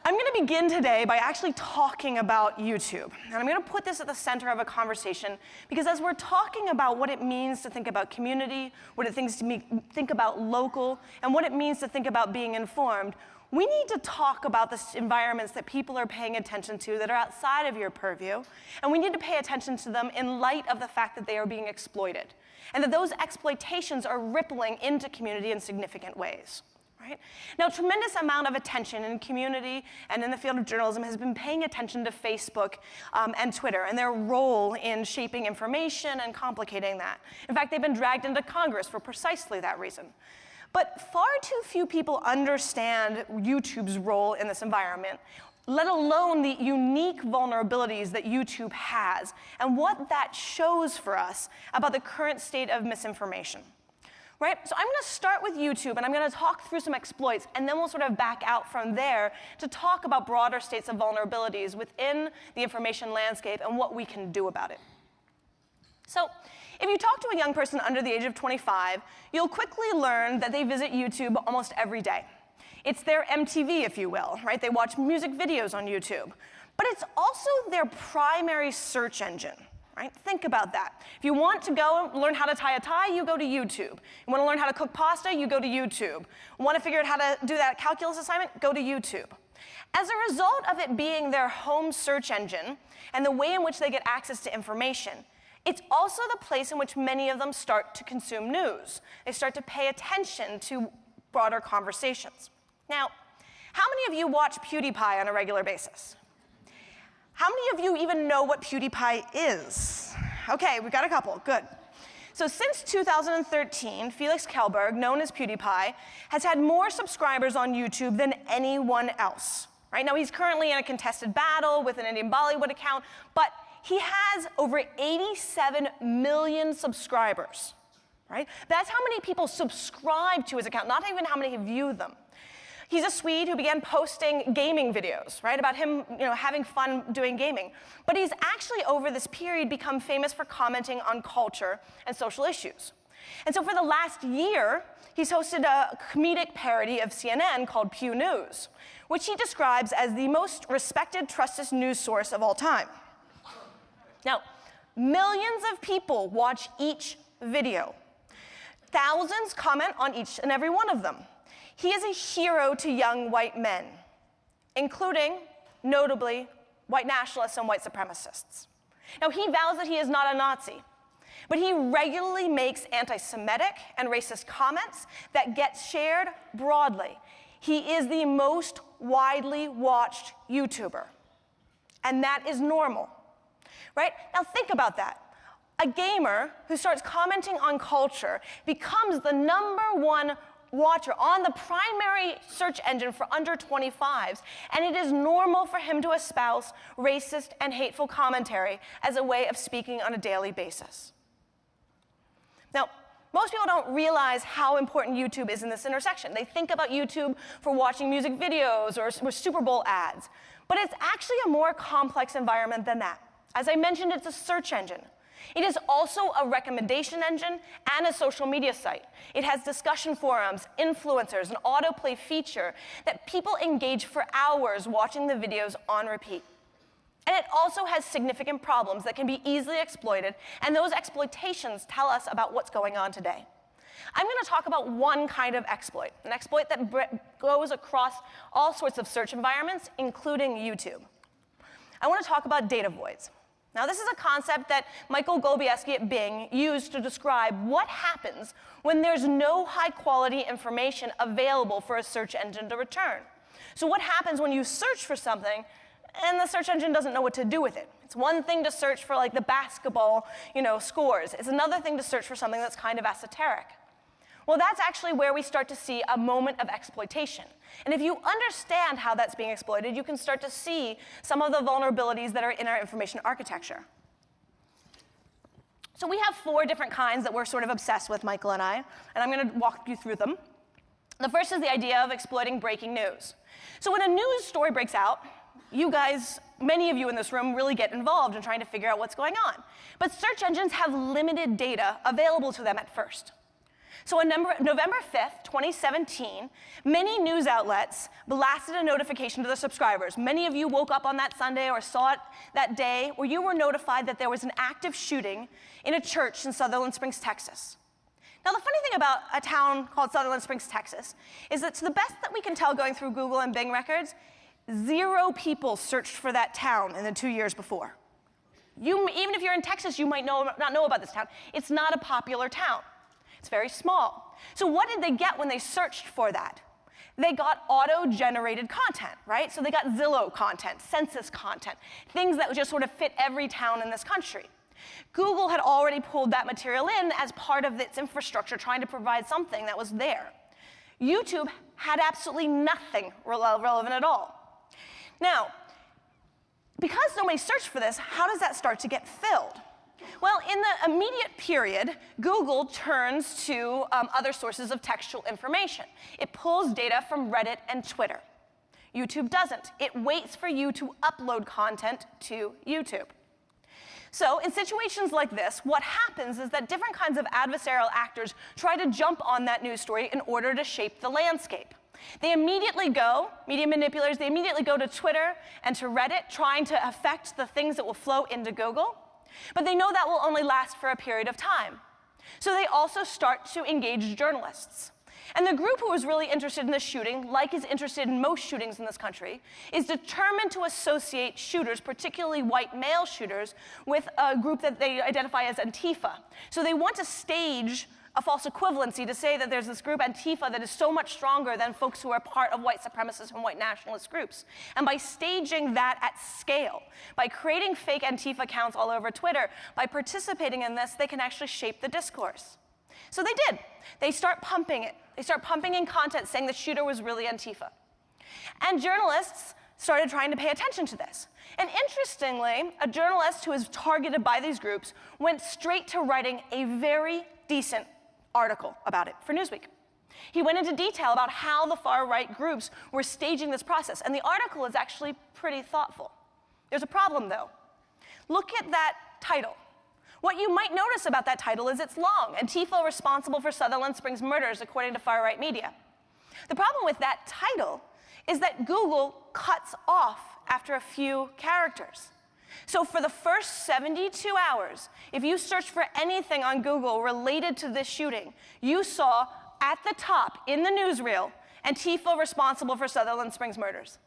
I'm going to begin today by actually talking about YouTube. And I'm going to put this at the center of a conversation because as we're talking about what it means to think about community, what it means to think about local, and what it means to think about being informed, we need to talk about the environments that people are paying attention to that are outside of your purview, and we need to pay attention to them in light of the fact that they are being exploited, and that those exploitations are rippling into community in significant ways. Right? Now, a tremendous amount of attention in community and in the field of journalism has been paying attention to Facebook and Twitter and their role in shaping information and complicating that. In fact, they've been dragged into Congress for precisely that reason. But far too few people understand YouTube's role in this environment, let alone the unique vulnerabilities that YouTube has and what that shows for us about the current state of misinformation. Right? So I'm going to start with YouTube, and I'm going to talk through some exploits, and then we'll sort of back out from there to talk about broader states of vulnerabilities within the information landscape and what we can do about it. So if you talk to a young person under the age of 25, you'll quickly learn that they visit YouTube almost every day. It's their MTV, if you will, right? They watch music videos on YouTube. But it's also their primary search engine. Right? Think about that. If you want to go learn how to tie a tie, you go to YouTube. You want to learn how to cook pasta, you go to YouTube. Want to figure out how to do that calculus assignment, go to YouTube. As a result of it being their home search engine and the way in which they get access to information, it's also the place in which many of them start to consume news. They start to pay attention to broader conversations. Now, how many of you watch PewDiePie on a regular basis? How many of you even know what PewDiePie is? Okay, we've got a couple, good. So since 2013, Felix Kjellberg, known as PewDiePie, has had more subscribers on YouTube than anyone else. Right now, he's currently in a contested battle with an Indian Bollywood account, but he has over 87 million subscribers. Right? That's how many people subscribe to his account, not even how many view them. He's a Swede who began posting gaming videos, right, about him having fun doing gaming. But he's actually, over this period, become famous for commenting on culture and social issues. And so for the last year, he's hosted a comedic parody of CNN called Pew News, which he describes as the most respected, trusted news source of all time. Now, millions of people watch each video. Thousands comment on each and every one of them. He is a hero to young white men, including, notably, white nationalists and white supremacists. Now, he vows that he is not a Nazi, but he regularly makes anti-Semitic and racist comments that get shared broadly. He is the most widely watched YouTuber, and that is normal, right? Now, think about that. A gamer who starts commenting on culture becomes the #1 watcher on the primary search engine for under 25s, and it is normal for him to espouse racist and hateful commentary as a way of speaking on a daily basis. Now, most people don't realize how important YouTube is in this intersection. They think about YouTube for watching music videos or Super Bowl ads, but it's actually a more complex environment than that. As I mentioned, it's a search engine. It is also a recommendation engine and a social media site. It has discussion forums, influencers, an autoplay feature that people engage for hours watching the videos on repeat. And it also has significant problems that can be easily exploited, and those exploitations tell us about what's going on today. I'm going to talk about one kind of exploit, an exploit that goes across all sorts of search environments, including YouTube. I want to talk about data voids. Now, this is a concept that Michael Golubieski at Bing used to describe what happens when there's no high-quality information available for a search engine to return. So what happens when you search for something and the search engine doesn't know what to do with it? It's one thing to search for, like, the basketball, scores. It's another thing to search for something that's kind of esoteric. Well, that's actually where we start to see a moment of exploitation. And if you understand how that's being exploited, you can start to see some of the vulnerabilities that are in our information architecture. So we have 4 different kinds that we're sort of obsessed with, Michael and I, and I'm going to walk you through them. The first is the idea of exploiting breaking news. So when a news story breaks out, you guys, many of you in this room, really get involved in trying to figure out what's going on. But search engines have limited data available to them at first. So on November 5th, 2017, many news outlets blasted a notification to their subscribers. Many of you woke up on that Sunday or saw it that day where you were notified that there was an active shooting in a church in Sutherland Springs, Texas. Now, the funny thing about a town called Sutherland Springs, Texas, is that to the best that we can tell going through Google and Bing records, 0 people searched for that town in the 2 years before. Even if you're in Texas, you might not know about this town. It's not a popular town. It's very small. So what did they get when they searched for that? They got auto-generated content, right? So they got Zillow content, census content, things that just sort of fit every town in this country. Google had already pulled that material in as part of its infrastructure, trying to provide something that was there. YouTube had absolutely nothing relevant at all. Now, because nobody searched for this, how does that start to get filled? Well, in the immediate period, Google turns to other sources of textual information. It pulls data from Reddit and Twitter. YouTube doesn't. It waits for you to upload content to YouTube. So in situations like this, what happens is that different kinds of adversarial actors try to jump on that news story in order to shape the landscape. They immediately go, media manipulators, they immediately go to Twitter and to Reddit, trying to affect the things that will flow into Google. But they know that will only last for a period of time. So they also start to engage journalists. And the group who was really interested in this shooting, like is interested in most shootings in this country, is determined to associate shooters, particularly white male shooters, with a group that they identify as Antifa. So they want to stage a false equivalency to say that there's this group, Antifa, that is so much stronger than folks who are part of white supremacist and white nationalist groups. And by staging that at scale, by creating fake Antifa accounts all over Twitter, by participating in this, they can actually shape the discourse. So they did. They start pumping it. They start pumping in content saying the shooter was really Antifa. And journalists started trying to pay attention to this. And interestingly, a journalist who is targeted by these groups went straight to writing a very decent article about it for Newsweek. He went into detail about how the far-right groups were staging this process, and the article is actually pretty thoughtful. There's a problem, though. Look at that title. What you might notice about that title is it's long. Antifa responsible for Sutherland Springs murders, according to far-right media. The problem with that title is that Google cuts off after a few characters. So for the first 72 hours, if you searched for anything on Google related to this shooting, you saw at the top in the newsreel, Antifa responsible for Sutherland Springs murders.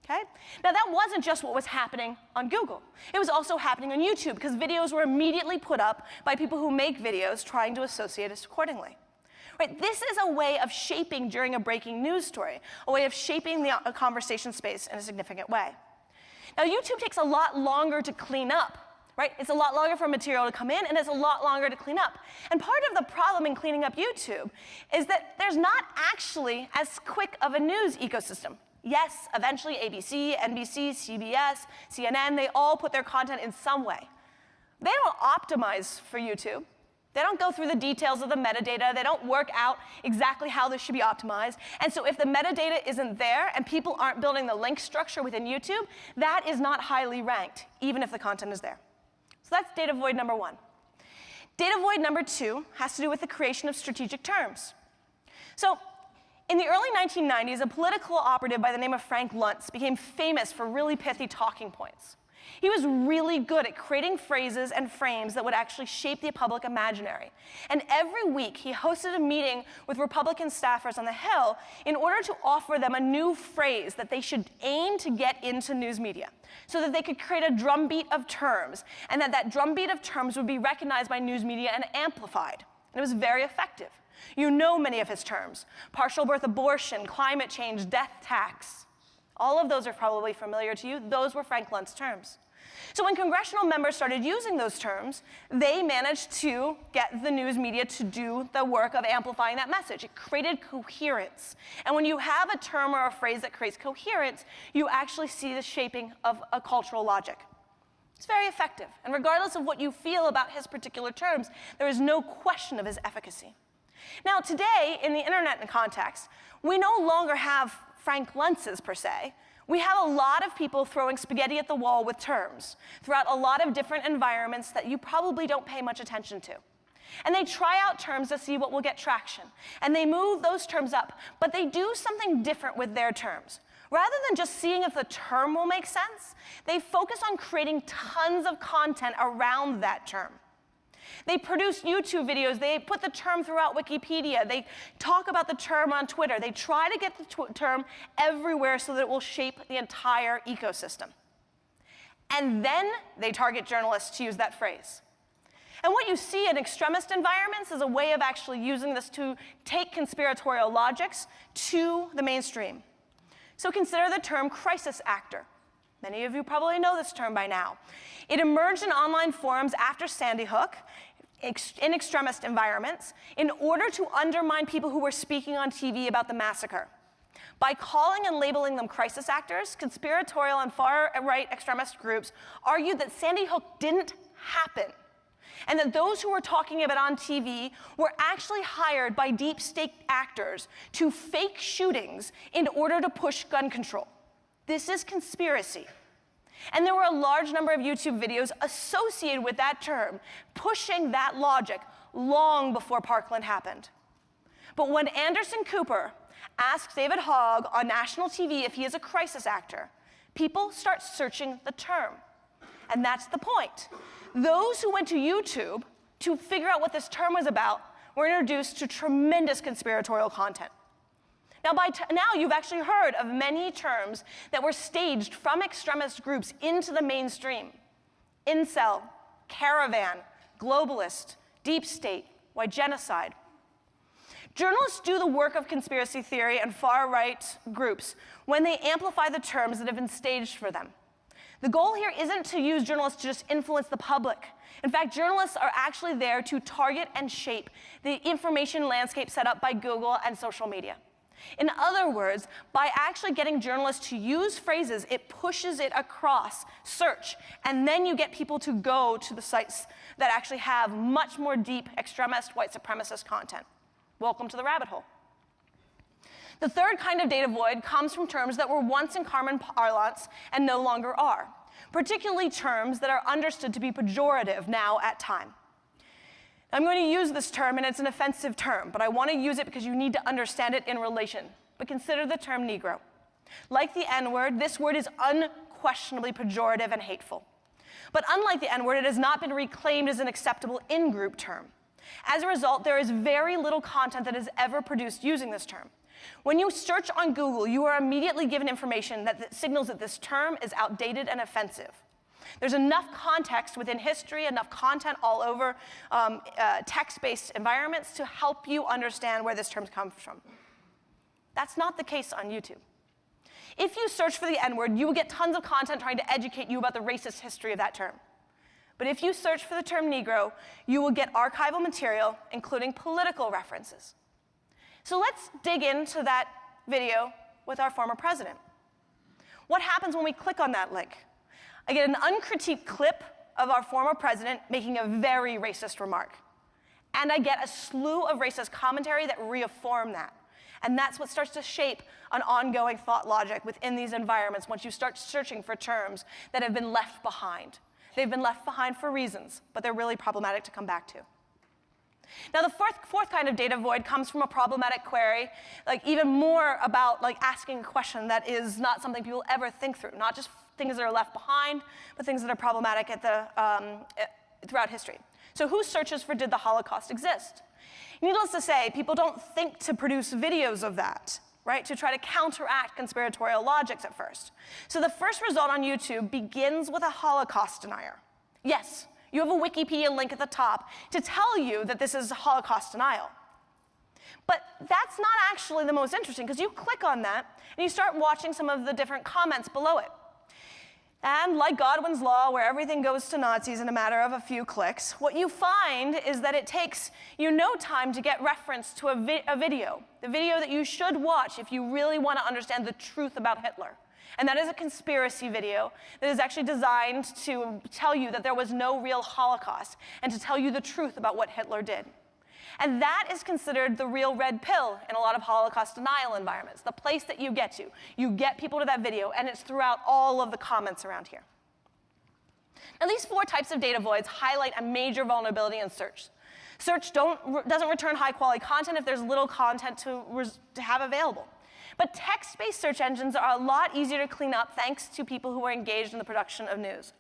Okay? Now that wasn't just what was happening on Google. It was also happening on YouTube because videos were immediately put up by people who make videos trying to associate us accordingly. Right? This is a way of shaping during a breaking news story, a way of shaping the conversation space in a significant way. Now, YouTube takes a lot longer to clean up, right? It's a lot longer for material to come in, and it's a lot longer to clean up. And part of the problem in cleaning up YouTube is that there's not actually as quick of a news ecosystem. Yes, eventually ABC, NBC, CBS, CNN, they all put their content in some way. They don't optimize for YouTube. They don't go through the details of the metadata. They don't work out exactly how this should be optimized. And so if the metadata isn't there and people aren't building the link structure within YouTube, that is not highly ranked, even if the content is there. So that's data void number 1. Data void number 2 has to do with the creation of strategic terms. So in the early 1990s, a political operative by the name of Frank Luntz became famous for really pithy talking points. He was really good at creating phrases and frames that would actually shape the public imaginary. And every week, he hosted a meeting with Republican staffers on the Hill in order to offer them a new phrase that they should aim to get into news media so that they could create a drumbeat of terms, and that drumbeat of terms would be recognized by news media and amplified. And it was very effective. You know many of his terms: partial birth abortion, climate change, death tax. All of those are probably familiar to you. Those were Frank Luntz's terms. So when congressional members started using those terms, they managed to get the news media to do the work of amplifying that message. It created coherence. And when you have a term or a phrase that creates coherence, you actually see the shaping of a cultural logic. It's very effective. And regardless of what you feel about his particular terms, there is no question of his efficacy. Now, today, in the internet context, we no longer have Frank Luntz's, per se. We have a lot of people throwing spaghetti at the wall with terms throughout a lot of different environments that you probably don't pay much attention to. And they try out terms to see what will get traction. And they move those terms up, but they do something different with their terms. Rather than just seeing if the term will make sense, they focus on creating tons of content around that term. They produce YouTube videos, they put the term throughout Wikipedia, they talk about the term on Twitter, they try to get the term everywhere so that it will shape the entire ecosystem. And then they target journalists to use that phrase. And what you see in extremist environments is a way of actually using this to take conspiratorial logics to the mainstream. So consider the term crisis actor. Many of you probably know this term by now. It emerged in online forums after Sandy Hook in extremist environments in order to undermine people who were speaking on TV about the massacre. By calling and labeling them crisis actors, conspiratorial and far-right extremist groups argued that Sandy Hook didn't happen, and that those who were talking about it on TV were actually hired by deep state actors to fake shootings in order to push gun control. This is conspiracy. And there were a large number of YouTube videos associated with that term, pushing that logic long before Parkland happened. But when Anderson Cooper asks David Hogg on national TV if he is a crisis actor, people start searching the term. And that's the point. Those who went to YouTube to figure out what this term was about were introduced to tremendous conspiratorial content. Now, now you've actually heard of many terms that were staged from extremist groups into the mainstream. Incel, caravan, globalist, deep state, white genocide. Journalists do the work of conspiracy theory and far-right groups when they amplify the terms that have been staged for them. The goal here isn't to use journalists to just influence the public. In fact, journalists are actually there to target and shape the information landscape set up by Google and social media. In other words, by actually getting journalists to use phrases, it pushes it across search, and then you get people to go to the sites that actually have much more deep extremist white supremacist content. Welcome to the rabbit hole. The third kind of data void comes from terms that were once in common parlance and no longer are, particularly terms that are understood to be pejorative now at time. I'm going to use this term, and it's an offensive term, but I want to use it because you need to understand it in relation. But consider the term Negro. Like the N-word, this word is unquestionably pejorative and hateful. But unlike the N-word, it has not been reclaimed as an acceptable in-group term. As a result, there is very little content that is ever produced using this term. When you search on Google, you are immediately given information that signals that this term is outdated and offensive. There's enough context within history, enough content all over text-based environments to help you understand where this term comes from. That's not the case on YouTube. If you search for the N-word, you will get tons of content trying to educate you about the racist history of that term. But if you search for the term Negro, you will get archival material, including political references. So let's dig into that video with our former president. What happens when we click on that link? I get an uncritiqued clip of our former president making a very racist remark. And I get a slew of racist commentary that reaffirm that. And that's what starts to shape an ongoing thought logic within these environments once you start searching for terms that have been left behind. They've been left behind for reasons, but they're really problematic to come back to. Now, the fourth kind of data void comes from a problematic query, like even more about like asking a question that is not something people ever think through, not just things that are left behind, but things that are problematic at throughout history. So who searches for did the Holocaust exist? Needless to say, people don't think to produce videos of that, right, to try to counteract conspiratorial logics at first. So the first result on YouTube begins with a Holocaust denier. Yes, you have a Wikipedia link at the top to tell you that this is Holocaust denial. But that's not actually the most interesting, because you click on that and you start watching some of the different comments below it. And like Godwin's law, where everything goes to Nazis in a matter of a few clicks, what you find is that it takes you no time to get reference to a video, the video that you should watch if you really want to understand the truth about Hitler. And that is a conspiracy video that is actually designed to tell you that there was no real Holocaust and to tell you the truth about what Hitler did. And that is considered the real red pill in a lot of Holocaust denial environments, the place that you get to. You get people to that video, and it's throughout all of the comments around here. Now, these four types of data voids highlight a major vulnerability in search. Search doesn't return high-quality content if there's little content to have available. But text-based search engines are a lot easier to clean up thanks to people who are engaged in the production of news.